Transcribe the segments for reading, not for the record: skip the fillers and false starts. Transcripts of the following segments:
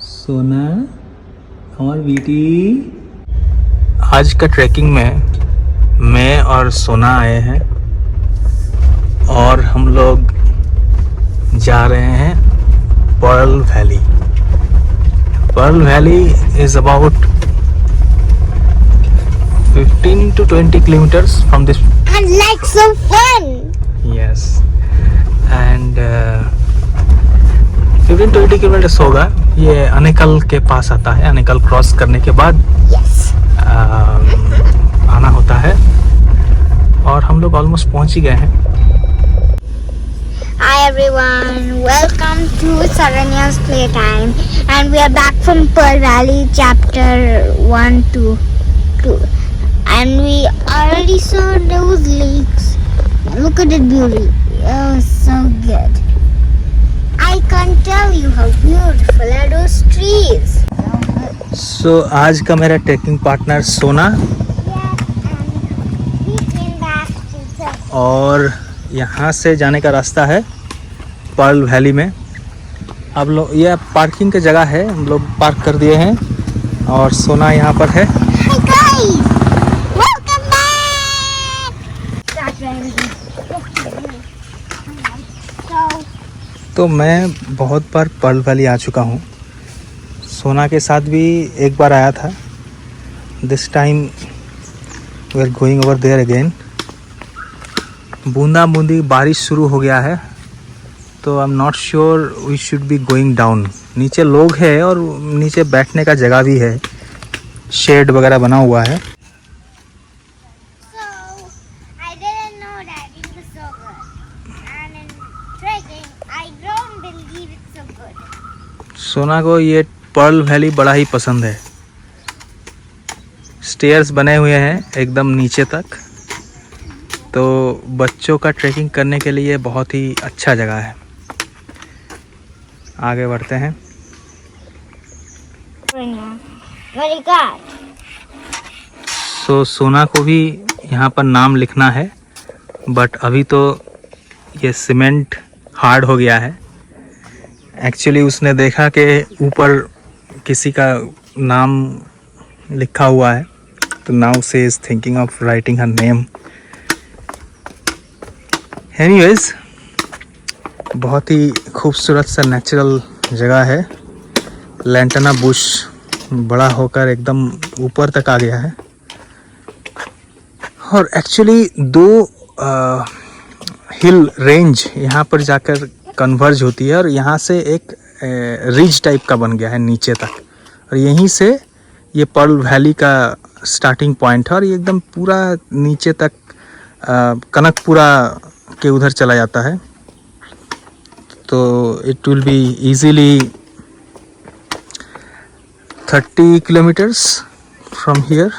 सोना और बेटी। आज का ट्रैकिंग में मैं और सोना आए हैं और हम लोग जा रहे हैं Pearl Valley. Pearl Valley is about 15 to 20 kilometers from this. And like so fun. Yes, and 15-20 kilometre होगा। ये अनेकल के पास आता है। अनेकल क्रॉस करने के बाद Yes. आना होता है और हम लोग ऑलमोस्ट पहुंच ही गए हैं। Hi everyone, welcome to Saranya's Playtime, and we are back from Pearl Valley, chapter 1 to 2, and we already saw those lakes. Look at that beauty. Oh, so good. I can't tell you how beautiful are those trees. सो आज का मेरा trekking partner सोना Yes, and we came back to the और यहाँ से जाने का रास्ता है पर्ल वैली में। अब लोग ये पार्किंग की जगह है, हम लोग पार्क कर दिए हैं और सोना यहाँ पर है। Hi guys! Welcome back! Start driving. So, तो मैं बहुत बार पर्ल वैली आ चुका हूँ। सोना के साथ भी एक बार आया था। This time we are going over there again. बूंदा बूंदी बारिश शुरू हो गया है तो I am not sure we should be going down. नीचे लोग हैं और नीचे बैठने का जगह भी है, शेड वगैरह बना हुआ है। I didn't know that it was so good. And in trekking, I don't believe it's so good. सोना को ये पर्ल वैली बड़ा ही पसंद है। स्टेयर्स बने हुए हैं एकदम नीचे तक, तो बच्चों का ट्रैकिंग करने के लिए बहुत ही अच्छा जगह है। आगे बढ़ते हैं। Very good. तो सोना को भी यहाँ पर नाम लिखना है, बट अभी तो ये सीमेंट हार्ड हो गया है। एक्चुअली उसने देखा कि ऊपर किसी का नाम लिखा हुआ है, तो नाउ से is thinking of writing her name. Anyways, बहुत ही खूबसूरत सा नेचुरल जगह है। लैंटाना बुश बड़ा होकर एकदम ऊपर तक आ गया है और एक्चुअली दो हिल रेंज यहाँ पर जाकर कन्वर्ज होती है और यहाँ से एक रिज टाइप का बन गया है नीचे तक, और यहीं से ये पर्ल वैली का स्टार्टिंग पॉइंट है और ये एकदम पूरा नीचे तक कनकपुरा के उधर चला जाता है। तो it will be easily 30 kilometres from here.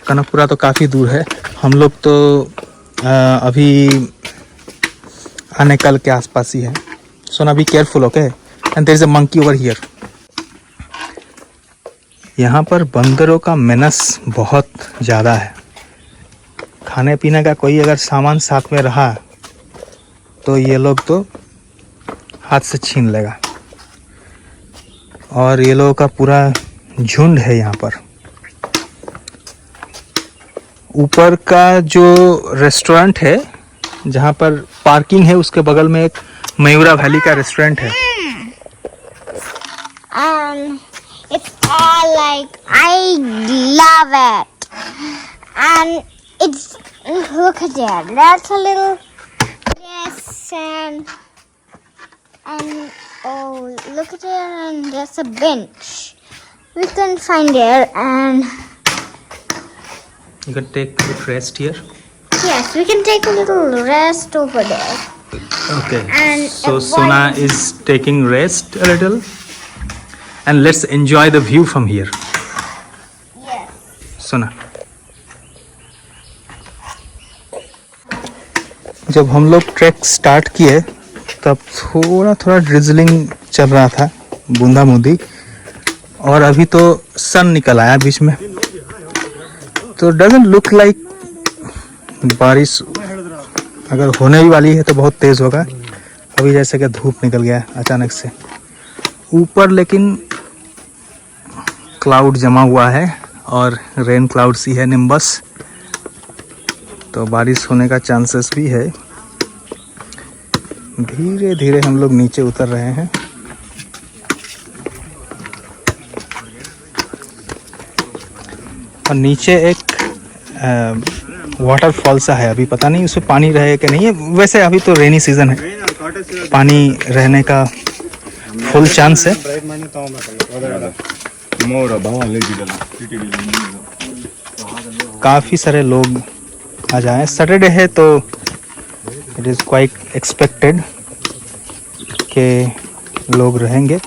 Kanakapura तो काफ़ी दूर है। हम लोग तो अभी अनेकल के आसपास ही है। Sona be careful, okay? And there is a monkey over here. यहाँ पर बंदरों का मेनस बहुत ज़्यादा है। खाने पीने का कोई अगर सामान साथ में रहा तो ये लोग तो हाथ से छीन लेगा, और ये लोगों का पूरा झुंड है यहाँ पर। ऊपर का जो रेस्टोरेंट है जहाँ पर पार्किंग है, उसके बगल में एक मयूरा वैली का रेस्टोरेंट है। It's all like, I love it. And it's, look at that. That's a little, yes, and oh, look at it, and there's a bench. We can find there, and You can take a rest here. yes, we can take a little rest over there. Okay. And So avoid- Sona is taking rest a little, and let's enjoy the view from here. Yes. Sona. जब हम लोग track start किए तब थोड़ा थोड़ा drizzling चल रहा था, बूंदा बूंदी, और अभी तो सन निकल आया बीच में, तो डजंट लुक लाइक बारिश अगर होने ही वाली है तो बहुत तेज़ होगा। अभी जैसे कि धूप निकल गया अचानक से, ऊपर लेकिन क्लाउड जमा हुआ है और रेन क्लाउड्स ही है, निम्बस, तो बारिश होने का चांसेस भी है। धीरे धीरे हम लोग नीचे उतर रहे हैं। और नीचे एक वाटरफॉल सा है, अभी पता नहीं उसमें पानी रहे कि नहीं है। वैसे अभी तो रेनी सीजन है, पानी रहने का फुल चांस है। काफ़ी सारे लोग आ जाए, सैटरडे है तो इट इज़ क्वाइट एक्सपेक्टेड कि लोग रहेंगे।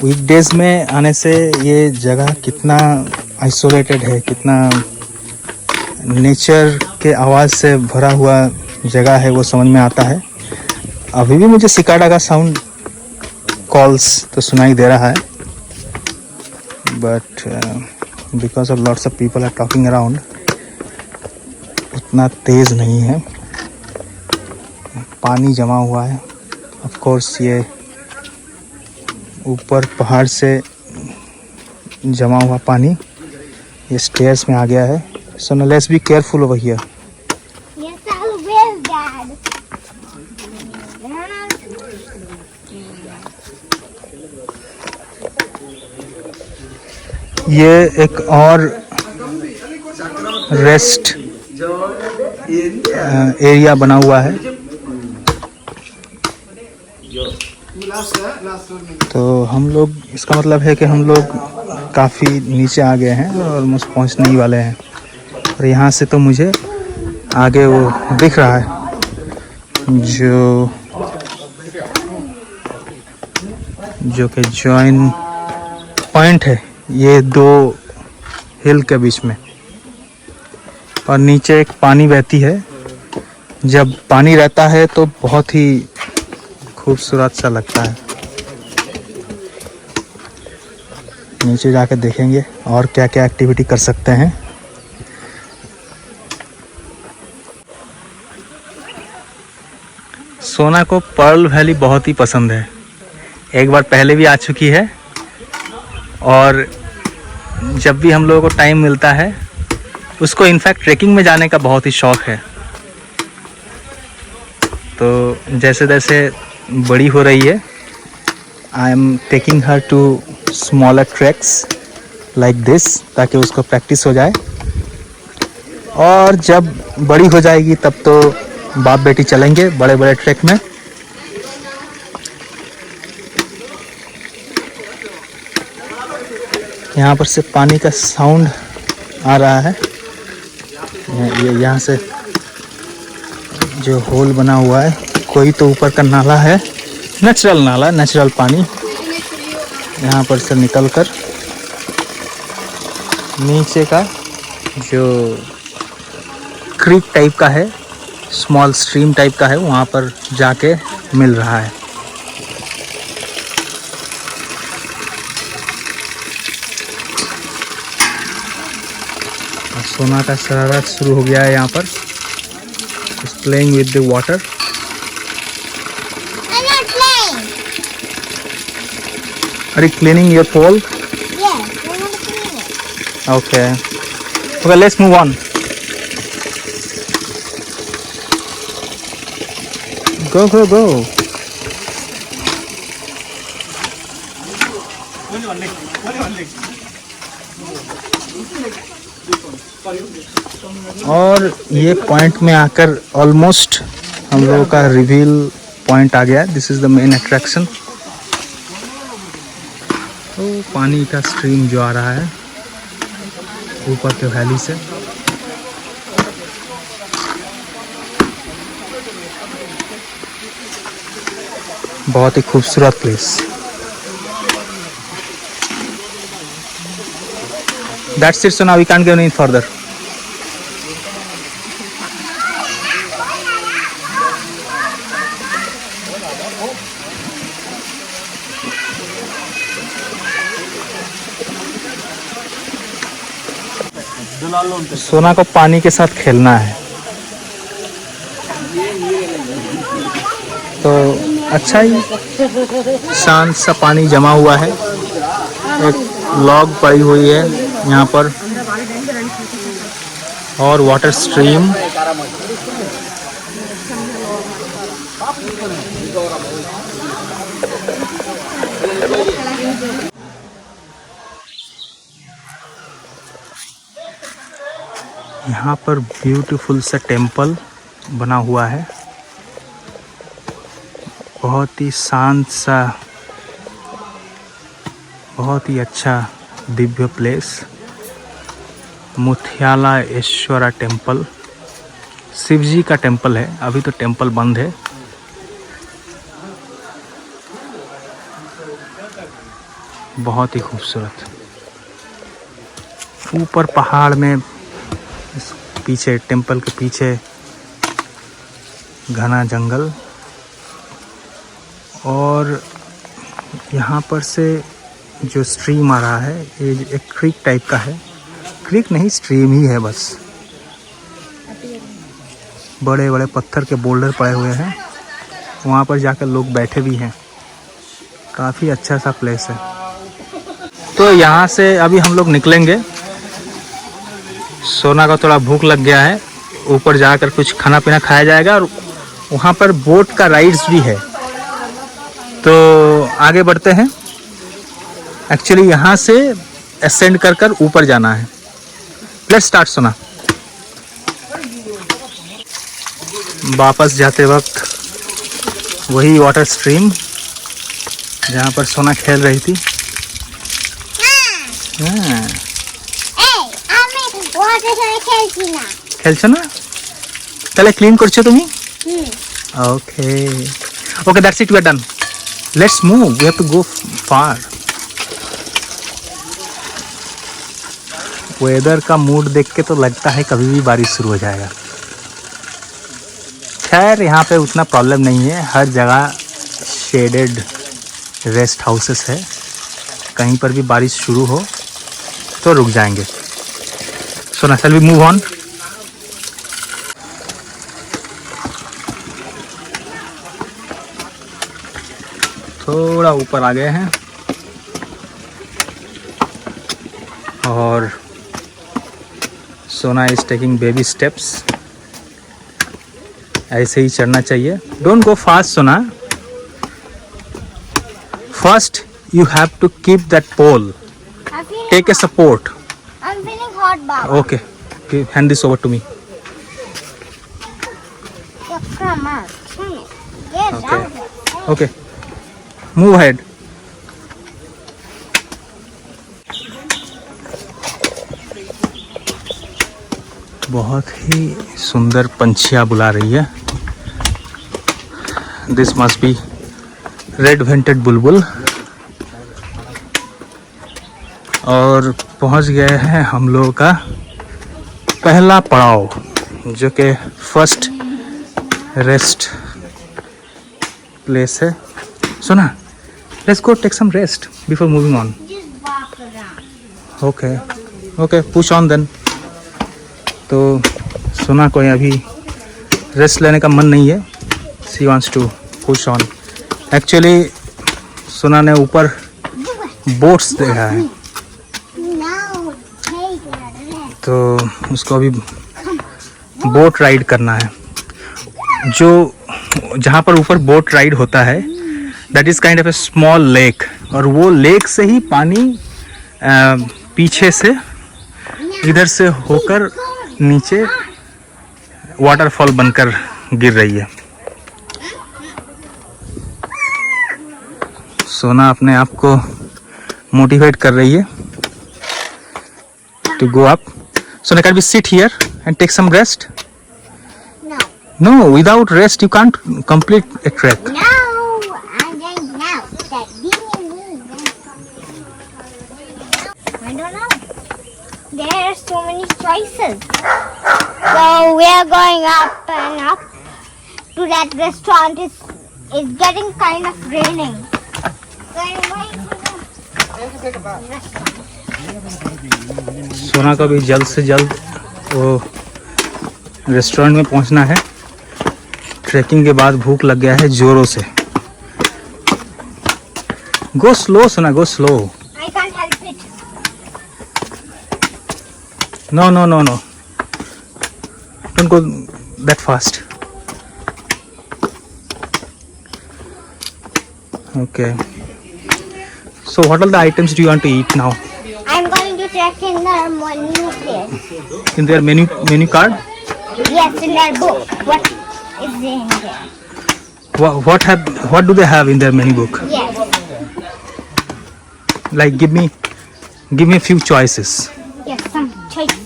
वीकडेज में आने से ये जगह कितना आइसोलेटेड है, कितना नेचर के आवाज़ से भरा हुआ जगह है वो समझ में आता है। अभी भी मुझे सिकाडा का साउंड कॉल्स तो सुनाई दे रहा है, but because of lots of people are talking around उतना तेज़ नहीं है। पानी जमा हुआ है, ऑफ कोर्स ये ऊपर पहाड़ से जमा हुआ पानी ये स्टेयर्स में आ गया है। So now let's be careful over here. Yes, I will, Dad. ये एक और रेस्ट एरिया बना हुआ है, तो हम लोग, इसका मतलब है कि हम लोग काफ़ी नीचे आ गए हैं और ऑलमोस्ट पहुंचने ही वाले हैं। और यहाँ से तो मुझे आगे वो दिख रहा है जो कि जॉइन पॉइंट है ये दो हिल के बीच में, और नीचे एक पानी बहती है। जब पानी रहता है तो बहुत ही खूबसूरत सा लगता है। नीचे जाकर देखेंगे और क्या क्या एक्टिविटी कर सकते हैं। सोना को पर्ल वैली बहुत ही पसंद है, एक बार पहले भी आ चुकी है, और जब भी हम लोगों को टाइम मिलता है उसको इनफैक्ट ट्रैकिंग में जाने का बहुत ही शौक़ है। तो जैसे जैसे बड़ी हो रही है, I am taking her to smaller tracks like this, ताकि उसको प्रैक्टिस हो जाए। और जब बड़ी हो जाएगी तब तो बाप बेटी चलेंगे बड़े बड़े ट्रैक में। यहाँ पर से पानी का साउंड आ रहा है। ये यहाँ से जो होल बना हुआ है, कोई तो ऊपर का नाला है, नेचुरल नाला, नेचुरल पानी यहाँ पर से निकलकर नीचे का जो क्रीक टाइप का है, स्मॉल स्ट्रीम टाइप का है, वहाँ पर जाके मिल रहा है। सोना का शरारत शुरू हो गया है यहाँ पर, playing with the water. Are you cleaning your pole? Yes, we're going to clean it. Okay. Okay, let's move on. Go, go, go. और ये पॉइंट में आकर ऑलमोस्ट हम लोगों का रिवील पॉइंट आ गया। This is the main attraction. तो पानी का स्ट्रीम जो आ रहा है ऊपर के वैली से, बहुत ही खूबसूरत place. That's it, so now we can't go any further. सोना को पानी के साथ खेलना है। तो अच्छा ही शांत सा पानी जमा हुआ है। एक लॉग पड़ी हुई है यहाँ पर और वाटर स्ट्रीम। यहाँ पर ब्यूटीफुल सा टेम्पल बना हुआ है, बहुत ही शांत सा, बहुत ही अच्छा दिव्य प्लेस। मुथ्यालाएश्वरा टेम्पल, शिव जी का टेम्पल है। अभी तो टेम्पल बंद है। बहुत ही खूबसूरत। ऊपर पहाड़ में पीछे, टेम्पल के पीछे घना जंगल, और यहाँ पर से जो स्ट्रीम आ रहा है ये एक क्रीक टाइप का है। क्रीक नहीं, स्ट्रीम ही है बस। बड़े बड़े पत्थर के बोल्डर पड़े हुए हैं, वहाँ पर जाकर लोग बैठे भी हैं। काफ़ी अच्छा सा प्लेस है। तो यहाँ से अभी हम लोग निकलेंगे। सोना का थोड़ा भूख लग गया है, ऊपर जाकर कुछ खाना पीना खाया जाएगा, और वहाँ पर बोट का राइड्स भी है। तो आगे बढ़ते हैं। एक्चुअली यहाँ से असेंड कर कर ऊपर जाना है। लेट्स स्टार्ट सोना। वापस जाते वक्त वही वाटर स्ट्रीम जहाँ पर सोना खेल रही थी। हाँ। खेलছো ना? তাহলে ক্লিন করছো তুমি? Okay okay, that's it, we are done. Let's move, we have to go far. Weather का मूड देख के तो लगता है कभी भी बारिश शुरू हो जाएगा। खैर यहाँ पे उतना प्रॉब्लम नहीं है, हर जगह शेडेड रेस्ट हाउसेस है। कहीं पर भी बारिश शुरू हो तो रुक जाएंगे। सो ना, शैल वी मूव ऑन। थोड़ा ऊपर आ गए हैं और सोना इज टेकिंग बेबी स्टेप्स। ऐसे ही चढ़ना चाहिए। डोंट गो फास्ट सोना। First you have to keep that pole. Take a support. I'm feeling hot, Baba. Okay. Hand this over to me. Yeah, come on. Yes, Okay. down. Okay. Move ahead. बहुत ही सुंदर पंछियाँ बुला रही है। This must be red-vented बुलबुल। और पहुंच गए हैं हम लोगों का पहला पड़ाव, जो कि फर्स्ट रेस्ट प्लेस है। Suna, let's go take some rest before moving on. Just walk around. Okay okay, push on then. तो सुना कोई अभी रेस्ट लेने का मन नहीं है। She wants to push on. Actually Suna ने ऊपर बोट्स देखा है, No, take a rest. तो उसको अभी बोट राइड करना है। जो जहाँ पर ऊपर बोट राइड होता है, that is kind of A small lake, और वो लेक से ही पानी पीछे से इधर से होकर नीचे वाटरफॉल बनकर गिर रही है। सोना अपने आप को मोटिवेट कर रही है to go up. So can we sit here and take some rest? No. No, without rest you can't complete a trek. No, I'm going now. That I don't know. There are so many choices. So we are going up and up to that restaurant. It's getting kind of raining. So I'm going to the restaurant. सोना को भी जल्द से जल्द वो restaurant में पहुंचना है। ट्रैकिंग के बाद भूख लग गया है जोरों से। Go slow Sona, go slow. I can't help it. No no no no, don't go that fast. Okay, so what are the items do you want to eat now? I'm going to check in their menu place. In their menu card? Yes, in their book. What is in there? What do they have in their menu book? Yes. Like give me a few choices. Yes, some choice.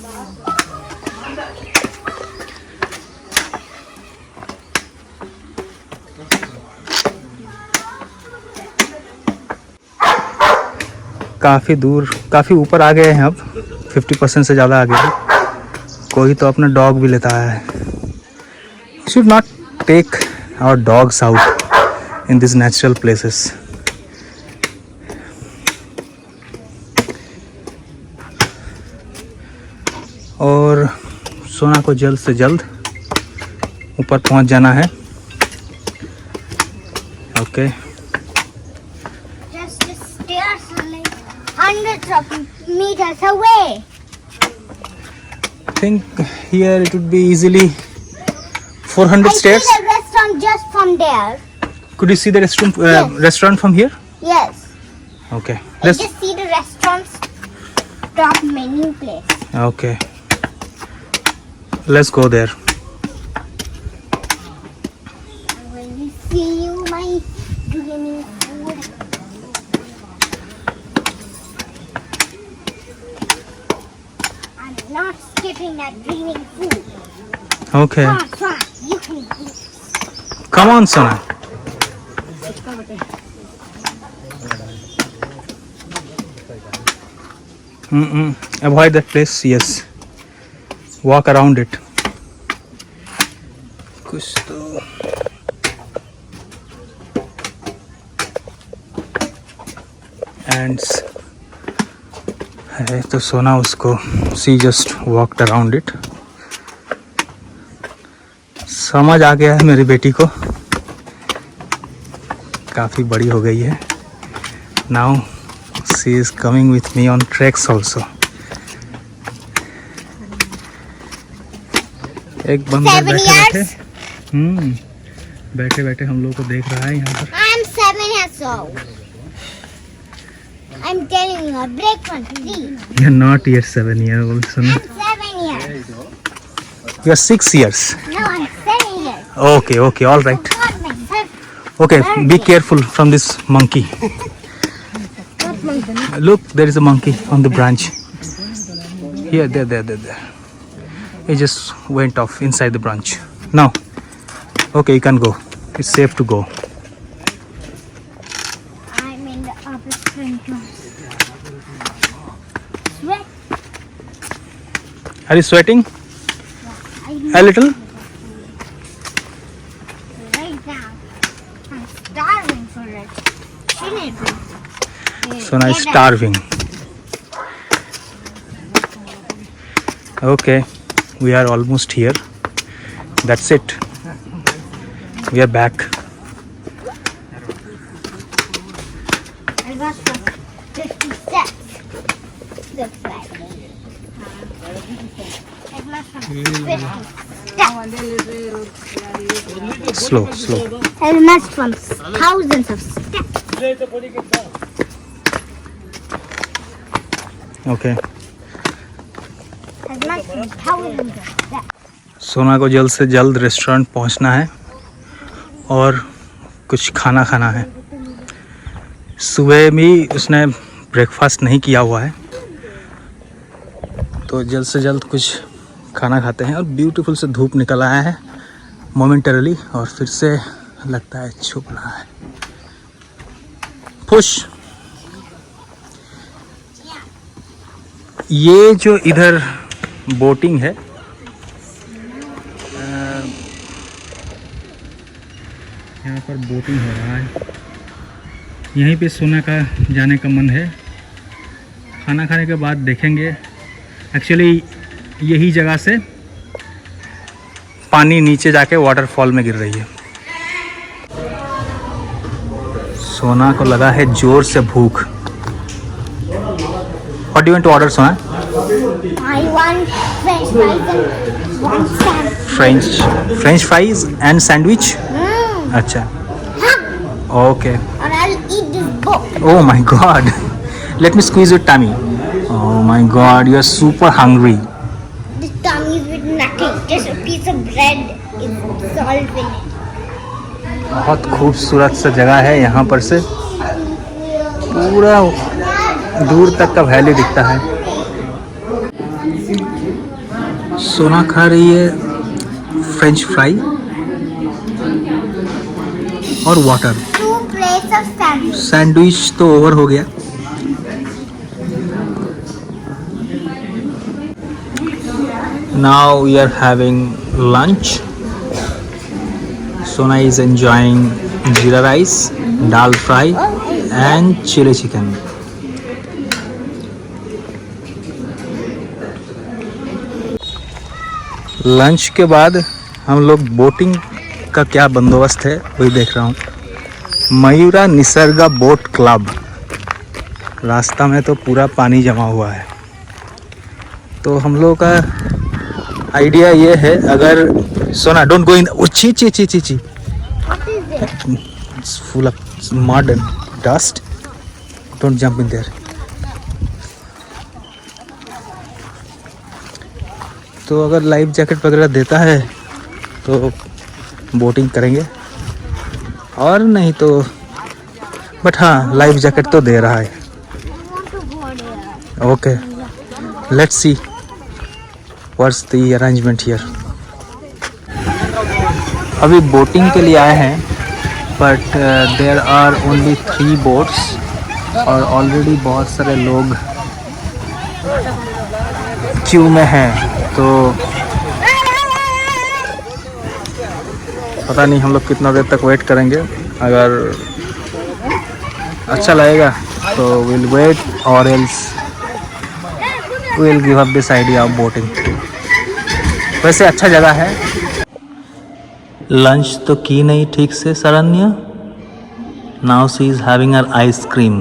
काफ़ी ऊपर आ गए हैं अब, 50% से ज़्यादा आ गए हैं। कोई तो अपना डॉग भी लेता है। Should not take our dogs out in this natural places. और सोना को जल्द से जल्द ऊपर पहुंच जाना है। Okay, Just the stairs are like hundreds of meters away. I think here it would be easily 400 I stairs. see the restaurant just from there. Could you see the restaurant Yes. restaurant from here? Yes. Okay, I let's. just see the restaurant's top menu place. Okay, let's go there. When we see you, my dreaming food. I'm not skipping that dreaming food. Okay, Come on, you can do this. come on, Sona. Avoid that place. Yes, walk around it. कुछ तो ants है तो सोना उसको सी just walked around it. समझ आ गया है मेरी बेटी को, काफ़ी बड़ी हो गई है। Now she is coming with me on tracks also. एक बंदर 7 बैठे years? बैठे बैठे हम लोग को देख रहा है यहाँ पर। I'm 7 years old. I'm telling you, a break one, please. You are not yet 7 years old, Sona. I'm 7 years. You are 6 years. No, I'm 7 years. Okay, okay, all right. Not myself. Okay, be careful from this monkey. What monkey? Look, there is a monkey on the branch. Here, there. He just went off inside the branch. Now, okay, you can go. It's safe to go. I'm in the opposite class. Sweat. Are you sweating? I'm A little? right now. I'm starving for it. Shouldn't it be? So now it's starving. Okay, we are almost here. That's it. We are back. I got some 50 steps. Looks like. I got some 50 steps. Slow. I must from thousands of steps. Okay. I must from thousands of steps. सोना को जल्द से जल्द restaurant पहुंचना है और कुछ खाना खाना है। सुबह भी उसने ब्रेकफास्ट नहीं किया हुआ है, तो जल्द से जल्द कुछ खाना खाते हैं। और ब्यूटीफुल से धूप निकल आया है मोमेंटरली, और फिर से लगता है छुप रहा है। पुश। ये जो इधर बोटिंग है, यहाँ पर बोटिंग हो रहा है। यहीं पे सोना का जाने का मन है। खाना खाने के बाद देखेंगे। एक्चुअली यही जगह से पानी नीचे जाके वाटरफॉल में गिर रही है। सोना को लगा है जोर से भूख। What do you want to order, Sona? I want French fries and one sandwich. French fries and sandwich. अच्छा, okay. And I'll eat this book. Oh my God. Let me squeeze your tummy. Oh my God, you are super hungry. This tummy is with nothing, just a piece of bread is salt in it. बहुत खूबसूरत सा जगह है। यहाँ पर से पूरा दूर तक का वैली दिखता है। सोना खा रही है फ्रेंच फ्राई और water. 2 plates of sandwich. Sandwich तो ओवर हो गया। Now we are having lunch. Sona is enjoying jeera rice, dal fry and chili chicken. Lunch के बाद हम लोग बोटिंग का क्या बंदोबस्त है वही देख रहा हूँ। Mayura निसर्गा boat club. रास्ता में तो पूरा पानी जमा हुआ है, तो हम लोगों का आइडिया ये है, अगर सोना डोंट गो इन। ची ची ची ची ची, What is it? It's full of mud and dust, don't jump in their. तो अगर लाइफ जैकेट वगैरह देता है तो बोटिंग करेंगे, और नहीं तो बट हाँ लाइफ जैकेट तो दे रहा है। I want to board here. Okay, let's see what's the arrangement here. अभी बोटिंग के लिए आए हैं, but there are only 3 boats और ऑलरेडी बहुत सारे लोग क्यू में हैं। तो पता नहीं हम लोग कितना देर तक वेट करेंगे। अगर अच्छा लगेगा तो विल वेट और else will give up this idea of boating. वैसे अच्छा जगह है। लंच तो की नहीं ठीक से Sharanya. Now she is having her ice cream.